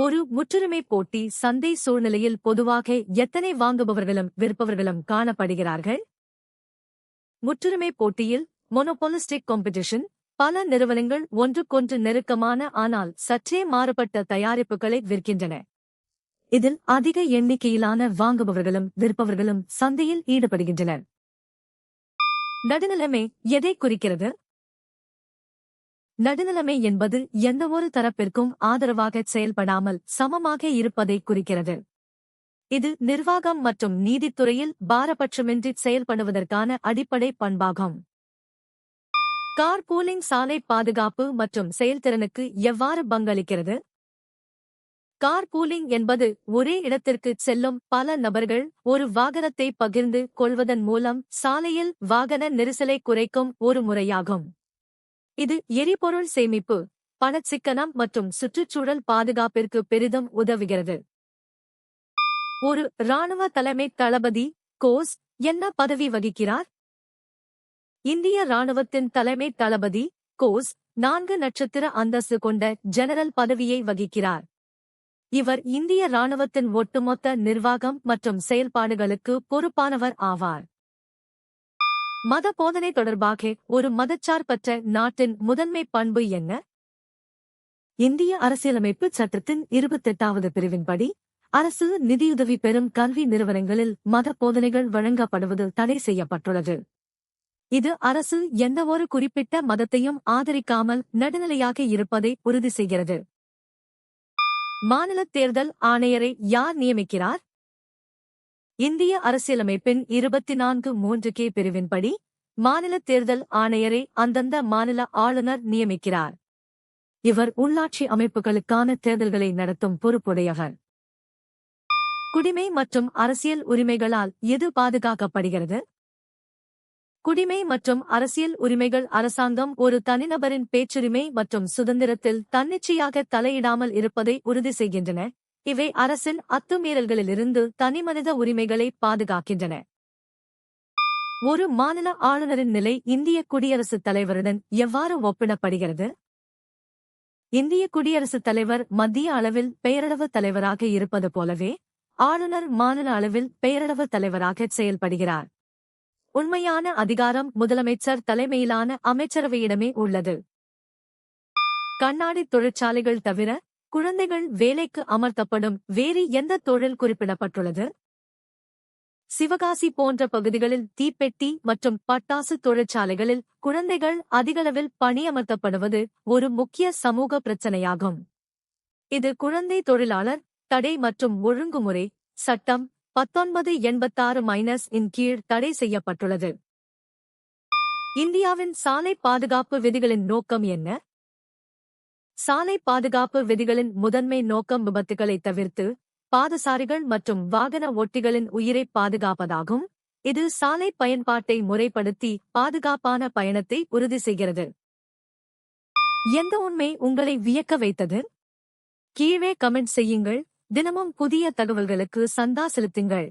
ஒரு முற்றுரிமை போட்டி சந்தை சூழ்நிலையில் பொதுவாக எத்தனை வாங்குபவர்களும் விற்பவர்களும் காணப்படுகிறார்கள்? முற்றுரிமை போட்டியில் மொனோபோலிஸ்டிக் காம்படிஷன் பல நிறுவனங்கள் ஒன்றுக்கொன்று நெருக்கமான ஆனால் சற்றே மாறுபட்ட தயாரிப்புகளை விற்கின்றன. இதில் அதிக எண்ணிக்கையிலான வாங்குபவர்களும் விற்பவர்களும் சந்தையில் ஈடுபடுகின்றனர். நடுநிலைமை எதை குறிக்கிறது? நடுநிலைமை என்பது எந்தவொரு தரப்பிற்கும் ஆதரவாக செயல்படாமல் சமமாக இருப்பதை குறிக்கிறது. இது நிர்வாகம் மற்றும் நீதித்துறையில் பாரபட்சமின்றி செயல்படுவதற்கான அடிப்படை பண்பாகும். கார் பூலிங் சாலை பாதுகாப்பு மற்றும் செயல்திறனுக்கு எவ்வாறு பங்களிக்கிறது? கார் பூலிங் என்பது ஒரே இடத்திற்கு செல்லும் பல நபர்கள் ஒரு வாகனத்தை பகிர்ந்து கொள்வதன் மூலம் சாலையில் வாகன நெரிசலை குறைக்கும் ஒரு முறையாகும். இது எரிபொருள் சேமிப்பு, பணச்சிக்கனம் மற்றும் சுற்றுச்சூழல் பாதுகாப்பிற்கு பெரிதும் உதவுகிறது. ஒரு இராணுவ தலைமை தளபதி கோஸ் என்ன பதவி வகிக்கிறார்? இந்திய இராணுவத்தின் தலைமை தளபதி கோஸ் 4 நட்சத்திர அந்தஸ்து கொண்ட ஜெனரல் பதவியை வகிக்கிறார். இவர் இந்திய இராணுவத்தின் ஒட்டுமொத்த நிர்வாகம் மற்றும் செயல்பாடுகளுக்கு பொறுப்பானவர் ஆவார். மத போதனை தொடர்பாக ஒரு மதச்சார்பற்ற நாட்டின் முதன்மை பண்பு என்ன? இந்திய அரசியலமைப்பு சட்டத்தின் 28வது பிரிவின்படி அரசு நிதியுதவி பெறும் கல்வி நிறுவனங்களில் மத போதனைகள் வழங்கப்படுவது தடை செய்யப்பட்டுள்ளது. இது அரசு எந்தவொரு குறிப்பிட்ட மதத்தையும் ஆதரிக்காமல் நடுநிலையாக இருப்பதை உறுதி செய்கிறது. மாநில தேர்தல் ஆணையரை யார் நியமிக்கிறார்? இந்திய அரசியலமைப்பின் 24(3) பிரிவின்படி மாநில தேர்தல் ஆணையரை அந்தந்த மாநில ஆளுநர் நியமிக்கிறார். இவர் உள்ளாட்சி அமைப்புகளுக்கான தேர்தல்களை நடத்தும் பொறுப்புடையவர். குடிமை மற்றும் அரசியல் உரிமைகளால் எது பாதுகாக்கப்படுகிறது? குடிமை மற்றும் அரசியல் உரிமைகள் அரசாங்கம் ஒரு தனிநபரின் பேச்சுரிமை மற்றும் சுதந்திரத்தில் தன்னிச்சையாக தலையிடாமல் இருப்பதை உறுதி செய்கின்றன. இவை அரசின் அத்துமீறல்களிலிருந்து தனிமனித உரிமைகளை பாதுகாக்கின்றன. ஒரு மாநில ஆளுநரின் நிலை இந்திய குடியரசுத் தலைவருடன் எவ்வாறு ஒப்பிடப்படுகிறது? இந்திய குடியரசுத் தலைவர் மத்திய அளவில் பெயரளவு தலைவராக இருப்பது போலவே ஆளுநர் மாநில அளவில் பெயரளவு தலைவராக செயல்படுகிறார். உண்மையான அதிகாரம் முதலமைச்சர் தலைமையிலான அமைச்சரவையிடமே உள்ளது. கண்ணாடி தொழிற்சாலைகள் தவிர குழந்தைகள் வேலைக்கு அமர்த்தப்படும் வேறு எந்த தொழில் குறிப்பிடப்பட்டுள்ளது? சிவகாசி போன்ற பகுதிகளில் தீப்பெட்டி மற்றும் பட்டாசு தொழிற்சாலைகளில் குழந்தைகள் அதிகளவில் பணியமர்த்தப்படுவது ஒரு முக்கிய சமூக பிரச்சினையாகும். இது குழந்தை தொழிலாளர் தடை மற்றும் ஒழுங்குமுறை சட்டம் 1986-இன் கீழ் தடை செய்யப்பட்டுள்ளது. இந்தியாவின் சாலை பாதுகாப்பு விதிகளின் நோக்கம் என்ன? சாலை பாதுகாப்பு விதிகளின் முதன்மை நோக்கம் விபத்துகளை தவிர்த்து பாதசாரிகள் மற்றும் வாகன ஓட்டிகளின் உயிரை பாதுகாப்பதாகும். இது சாலை பயன்பாட்டை முறைப்படுத்தி பாதுகாப்பான பயணத்தை உறுதி செய்கிறது. எந்த உண்மை உங்களை வியக்க வைத்தது? கீழே கமெண்ட் செய்யுங்கள். தினமும் புதிய தகவல்களுக்கு சந்தா செலுத்துங்கள்.